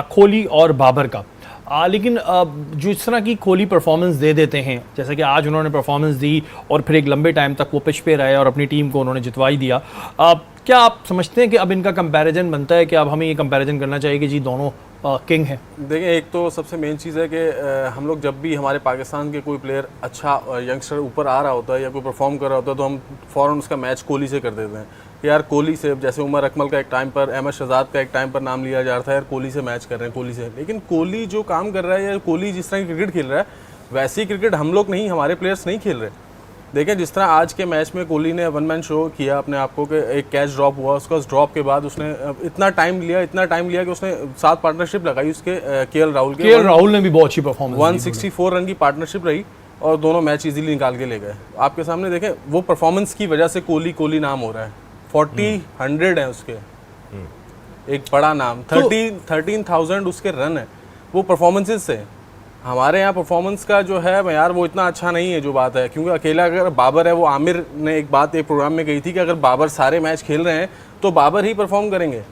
कोहली और बाबर का। लेकिन जो इस तरह की कोहली परफॉर्मेंस दे देते हैं, जैसे कि आज उन्होंने परफॉर्मेंस दी और फिर एक लंबे टाइम तक वो पिच पे रहे और अपनी टीम को उन्होंने जितवा ही दिया, क्या आप समझते हैं कि अब इनका कंपैरिजन बनता है कि अब हमें ये कंपैरिजन करना चाहिए कि जी दोनों किंग हैं? देखिए, एक तो सबसे मेन चीज़ है कि हम लोग जब भी हमारे पाकिस्तान के कोई प्लेयर अच्छा यंगस्टर ऊपर आ रहा होता है या कोई परफॉर्म कर रहा होता है तो हम फ़ौरन उसका मैच कोहली से कर देते हैं कि यार कोहली से, जैसे उमर अकमल का एक टाइम पर, अहमद शहजाद का एक टाइम पर नाम लिया जा रहा था, यार कोहली से मैच कर रहे हैं, कोहली से। लेकिन कोहली जो काम कर रहा है या कोहली जिस तरह की क्रिकेट खेल रहा है वैसी क्रिकेट हम लोग नहीं, हमारे प्लेयर्स नहीं खेल रहे। देखें, जिस तरह आज के मैच में कोहली ने वन मैन शो किया अपने आप को कि एक कैच ड्रॉप हुआ, उसका उस ड्रॉप के बाद उसने इतना टाइम लिया कि उसने 7 पार्टनरशिप लगाई उसके केएल राहुल ने भी बहुत अच्छी परफॉर्मेंस, 164 रन की पार्टनरशिप रही और दोनों मैच इजीली निकाल के ले गए। आपके सामने देखें, वो परफॉर्मेंस की वजह से कोहली नाम हो रहा है। 40-100 है उसके, एक बड़ा नाम। 13,000 उसके रन है, वो परफॉर्मेंसेज से। हमारे यहाँ परफॉर्मेंस का जो है यार वो इतना अच्छा नहीं है जो बात है, क्योंकि अकेला अगर बाबर है, वो आमिर ने एक बात एक प्रोग्राम में कही थी कि अगर बाबर सारे मैच खेल रहे हैं तो बाबर ही परफॉर्म करेंगे।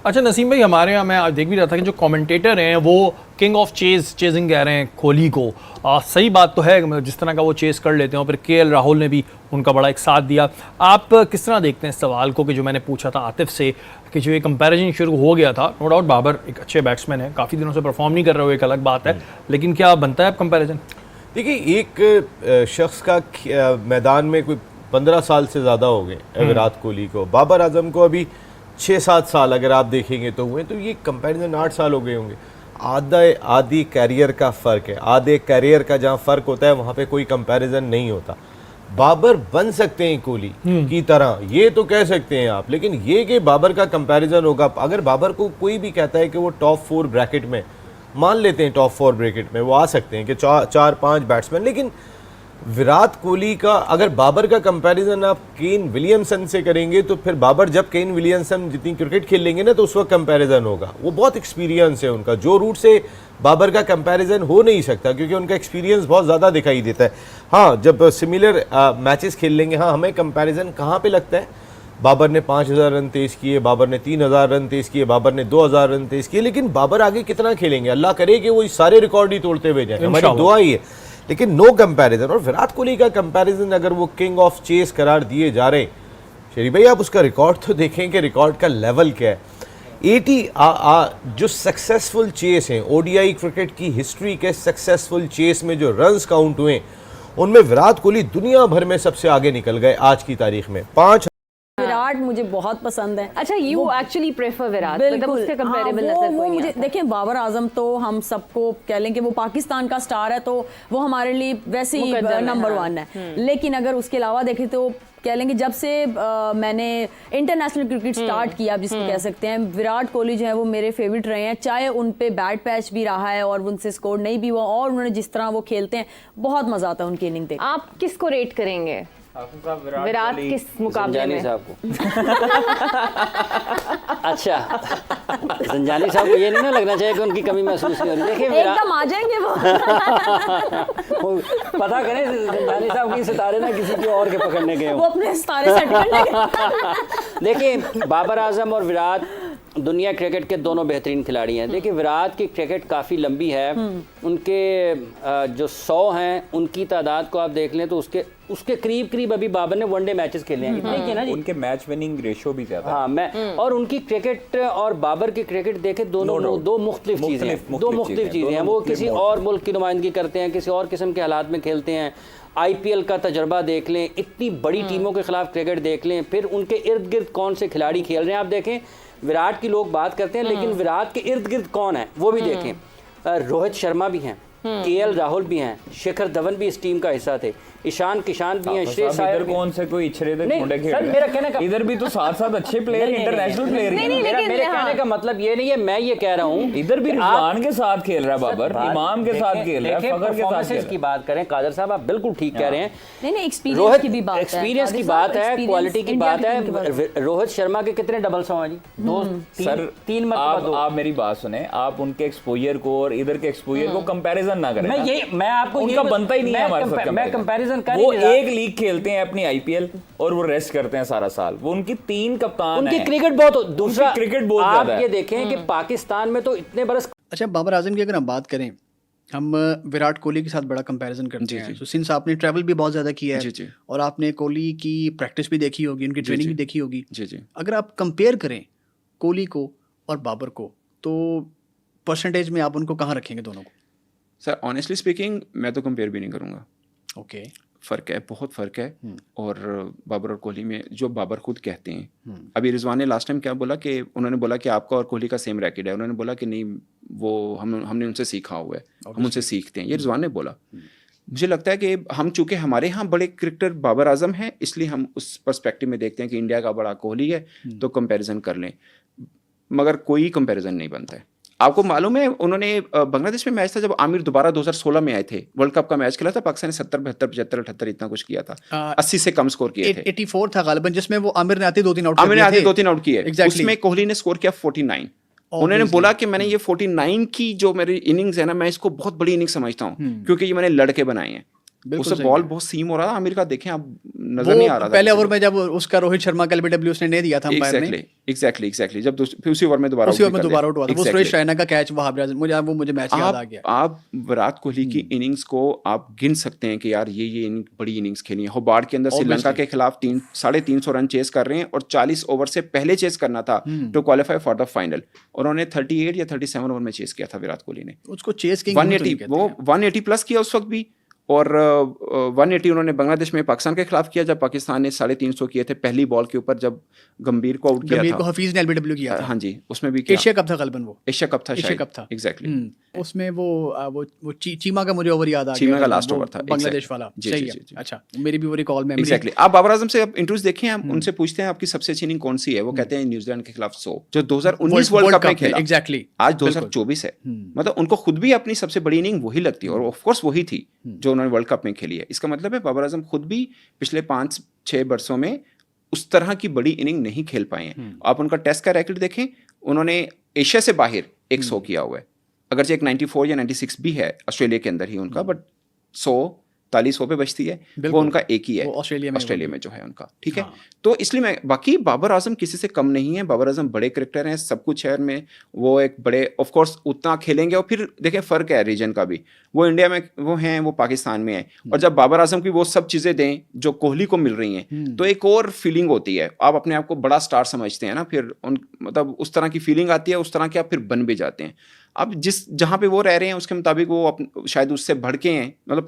अच्छा नसीम भाई, हमारे यहाँ मैं आज देख भी रहा था कि जो कमेंटेटर हैं वो किंग ऑफ चेजिंग कह रहे हैं कोहली को। सही बात तो है, जिस तरह का वो चेस कर लेते हैं, और फिर केएल राहुल ने भी उनका बड़ा एक साथ दिया। आप किस तरह देखते हैं इस सवाल को कि जो मैंने पूछा था आतिफ से कि जो ये कंपैरिजन शुरू हो गया था, नो डाउट बाबर एक अच्छे बैट्समैन है, काफ़ी दिनों से परफॉर्म नहीं कर रहे हो, एक अलग बात है, लेकिन क्या बनता है अब कंपैरिजन? देखिए, एक शख्स का मैदान में कोई 15 साल से ज़्यादा हो गए विराट कोहली को, बाबर आजम को अभी 6-7 साल अगर आप देखेंगे तो हुए, तो ये कंपैरिजन 8 साल हो गए होंगे। आधी कैरियर का फ़र्क है, आधे कैरियर का जहाँ फ़र्क होता है वहाँ पे कोई कंपैरिजन नहीं होता। बाबर बन सकते हैं कोहली की तरह, ये तो कह सकते हैं आप, लेकिन ये कि बाबर का कंपैरिजन होगा, अगर बाबर को कोई भी कहता है कि वो टॉप 4 ब्रैकेट में, मान लेते हैं टॉप 4 ब्रैकेट में वो आ सकते हैं कि 4-5 बैट्समैन, लेकिन विराट कोहली का अगर बाबर का कंपैरिजन आप केन विलियमसन से करेंगे तो फिर बाबर जब केन विलियमसन जितनी क्रिकेट खेल लेंगे ना तो उस वक्त कंपैरिजन होगा। वो बहुत एक्सपीरियंस है उनका, जो रूट से बाबर का कंपैरिजन हो नहीं सकता क्योंकि उनका एक्सपीरियंस बहुत ज़्यादा दिखाई देता है। हाँ, जब सिमिलर मैचेस खेल लेंगे, हाँ हमें कंपैरिजन कहाँ पे लगता है, बाबर ने 5,000 रन तेज़ किए, बाबर ने 3,000 रन तेज़ किए, बाबर ने 2,000 रन तेज़ किए, लेकिन बाबर आगे कितना खेलेंगे? अल्लाह करे कि वो सारे रिकॉर्ड ही तोड़ते हुए जाए, हमारी दुआ ही है, लेकिन नो कंपैरिजन। और विराट कोहली का कंपैरिजन अगर वो किंग ऑफ चेस करार दिए जा रहे हैं, शरीफ भाई आप उसका रिकॉर्ड तो देखें कि रिकॉर्ड का लेवल क्या है। 80 जो सक्सेसफुल चेस हैं, ओडीआई क्रिकेट की हिस्ट्री के सक्सेसफुल चेस में जो रन्स काउंट हुए उनमें विराट कोहली दुनिया भर में सबसे आगे निकल गए आज की तारीख में। 5 विराट मुझे बहुत पसंद है। अच्छा, यू एक्चुअली प्रेफर विराट, मतलब उसके कंपैरेबल नजर वो मुझे देखिए, बाबर आजम तो हम सबको कह लें कि वो पाकिस्तान का स्टार है तो वो हमारे लिए वैसे ही नंबर 1 है, लेकिन अगर उसके अलावा देखें तो कह लेंगे जब से मैंने इंटरनेशनल क्रिकेट स्टार्ट किया, आप जिसको कह सकते हैं, विराट कोहली जो है वो मेरे फेवरेट रहे हैं, चाहे उन पे बैड पैच भी रहा है और उनसे स्कोर नहीं भी हुआ, और उन्होंने जिस तरह वो खेलते हैं बहुत मजा आता है उनकी इनिंग देख। आप किसको रेट करेंगे विराट किस मुकाबले में? साहब को अच्छा, संजानी साहब को ये नहीं ना लगना चाहिए कि उनकी कमी महसूस नहीं हो रही। देखिए एकदम आ जाएंगे वो पता करें संजानी साहब की सितारे ना किसी की और के पकड़ने गए वो अपने सितारे सेट करने गए। देखिए, बाबर आजम और विराट दुनिया क्रिकेट के दोनों बेहतरीन खिलाड़ी हैं। देखिए, विराट की क्रिकेट काफ़ी लंबी है, उनके जो 100 हैं उनकी तादाद को आप देख लें तो उसके करीब अभी बाबर ने वनडे मैचेस खेले हैं, इतने के ना जी, उनके मैच विनिंग रेशो भी ज़्यादा। हाँ, मैं और उनकी क्रिकेट और बाबर की क्रिकेट देखे दोनों दो मुख्तलिफ चीज़ें हैं, दो मुख्तलिफ चीज़ें हैं। वो किसी और मुल्क की नुमाइंदगी करते हैं, किसी और किस्म के हालात में खेलते हैं। आईपीएल का तजर्बा देख लें, इतनी बड़ी टीमों के खिलाफ क्रिकेट देख लें, फिर उनके इर्द गिर्द कौन से खिलाड़ी खेल रहे हैं आप देखें। विराट की लोग बात करते हैं, लेकिन विराट के इर्द गिर्द कौन है वो भी देखें। रोहित शर्मा भी हैं, केएल राहुल भी हैं, शिखर धवन भी इस टीम का हिस्सा थे, ईशान किशान भी हैं, श्रेयस अय्यर भी। कौन से कोई इछरे थे मुंडे खेल सर, मेरा कहने का इधर भी तो साथ अच्छे प्लेयर, इंटरनेशनल प्लेयर हैं। मेरे कहने का मतलब ये नहीं है, मैं ये कह रहा हूँ इधर भी रिजवान के साथ खेल रहा है बाबर, इमाम के साथ खेल रहा है, फखर के साथ की बात करें, कादर साहब आप बिल्कुल ठीक कह रहे हैं। नहीं, एक्सपीरियंस की भी बात है, एक्सपीरियंस की बात है, क्वालिटी की बात है। रोहित शर्मा के कितने डबल 100 हैं जी? 2 3 मतलब। आप मेरी बात सुने, आप उनके एक्सपोजर को और इधर के एक्सपोजर को कंपैरिजन ना करें। मैं आपको उनका बनता ही नहीं है हमारे साथ। मैं कंपैरिजन कंपैरिजन कर वो ही नहीं रहा। एक लीग खेलते हैं अपनी आईपीएल और वो रेस्ट करते हैं सारा साल। वो उनकी 3 कप्तान उनकी हैं। क्रिकेट बहुत, दूसरा क्रिकेट बहुत आप ज्यादा है। ये देखें कि पाकिस्तान में तो इतने बरस अच्छा, बाबर आजम की अगर हम बात करें, हम विराट कोहली के साथ बड़ा कंपैरिजन करते हैं। तो सिंस आपने ट्रैवल भी बहुत ज़्यादा किया है और आपने कोहली की प्रैक्टिस भी देखी होगी, उनकी ट्रेनिंग भी देखी होगी, अगर आप कंपेयर करें कोहली को और बाबर को, तो परसेंटेज में आप उनको कहाँ रखेंगे दोनों को? सर ऑनेस्टली स्पीकिंग मैं तो कंपेयर भी नहीं करूँगा। ओके, फ़र्क है, बहुत फ़र्क है। और बाबर और कोहली में जो बाबर खुद कहते हैं, अभी रिजवान ने लास्ट टाइम क्या बोला कि उन्होंने बोला कि आपका और कोहली का सेम रैकेट है, उन्होंने बोला कि नहीं वो हमने उनसे सीखा हुआ है, हम उनसे सीखते हैं, ये रिजवान ने बोला। मुझे लगता है कि हम चूँकि हमारे यहाँ बड़े क्रिकेटर बाबर आजम हैं, इसलिए हम उस पर्सपेक्टिव में देखते हैं कि इंडिया का बड़ा कोहली है तो कंपेरिजन कर लें, मगर कोई कंपेरिजन नहीं बनता है। आपको मालूम है उन्होंने बांग्लादेश में मैच था जब आमिर दोबारा 2016 में आए थे, वर्ल्ड कप का मैच खेला था, पाकिस्तान ने 70 72 75 78 इतना कुछ किया था, 80 से कम स्कोर किए थे। 84 था गालिबन, जिसमें वो आमिर ने आते 2-3 आउट आमिर ने आते 2-3 आउट किए। Exactly. उसमें कोहली ने स्कोर किया 49। उन्होंने बोला कि मैंने ये 49 की जो मेरी इनिंग्स है ना, मैं इसको बहुत बड़ी इनिंग्स समझता हूँ क्योंकि ये मैंने लड़के बनाए हैं। उससे बॉल बहुत सीम हो रहा था, आमिर का देखें आप नजर नहीं आ रहा था पहले ओवर में जब उसका रोहित शर्मा का एलबीडब्ल्यू उसने नहीं दिया था अंपायर ने, एग्जैक्टली जब फिर उसी ओवर में दोबारा आउट हुआ था वो सुरेश रैना का कैच, मुझे मैच याद आ गया। आप विराट कोहली की इनिंग्स को आप गिन सकते हैं कि यार ये बड़ी इनिंग्स खेली है। होबार्ट के अंदर श्रीलंका के खिलाफ 350 रन चेस कर रहे हैं और 40 ओवर से पहले चेस करना था to qualify for the final, और उन्होंने 38 या 37 ओवर में चेस किया था विराट कोहली ने। उसको चेस किंग 180 वो 180 प्लस किया उस वक्त भी, और 180 उन्होंने बांग्लादेश में पाकिस्तान के खिलाफ किया जब पाकिस्तान ने 350 किए थे पहली बॉल के ऊपर, जब गंभीर को आउट किया था। गंभीर को हफीज ने एलबीडब्ल्यू किया था। हाँ जी, उसमें भी एशिया कप था गलबन, वो एशिया कप था, एशिया कप था एग्जैक्टली। उसमें वो चीमा का मुझे ओवर याद आ गया, चीमा का लास्ट ओवर था बांग्लादेश वाला। सही है, अच्छा मेरी भी वो रिकॉल मेमोरी। एग्जैक्टली। आप बाबर आजम से इंटरव्यूज देखें, आप उनसे पूछते हैं आपकी सबसे अच्छी इनिंग कौन सी है, वो कहते हैं न्यूजीलैंड के खिलाफ 100 जो 2019 वर्ल्ड कप में खेला। एग्जैक्टली, आज 2024 है, मतलब उनको खुद भी अपनी सबसे बड़ी इनिंग वही लगती है, और ऑफ कोर्स वही थी जो उन्होंने वर्ल्ड कप में खेली है। इसका मतलब है बाबर आजम खुद भी पिछले 5-6 वर्षों में उस तरह की बड़ी इनिंग नहीं खेल पाए हैं। आप उनका टेस्ट का रैकेट देखें, उन्होंने एशिया से बाहर 100 किया हुआ है, अगरचे एक 94 या 96 भी है ऑस्ट्रेलिया के अंदर ही उनका, बट 100 पे बचती है, वो उनका एक ही है ऑस्ट्रेलिया में जो है उनका, ठीक है। तो इसलिए मैं, बाकी बाबर आजम किसी से कम नहीं है, बाबर आजम बड़े क्रिकेटर हैं, सब कुछ है में, वो एक बड़े ऑफ कोर्स उतना खेलेंगे। और फिर देखें फ़र्क है रीजन का भी, वो इंडिया में वो हैं, वो पाकिस्तान में है, और जब बाबर आजम की वो सब चीज़ें दें जो कोहली को मिल रही हैं, तो एक और फीलिंग होती है, आप अपने आप को बड़ा स्टार समझते हैं ना, फिर मतलब उस तरह की फीलिंग आती है, उस तरह के आप फिर बन भी जाते हैं। अब जहाँ पे वो रह रहे हैं उसके मुताबिक वो शायद उससे बढ़ के हैं, मतलब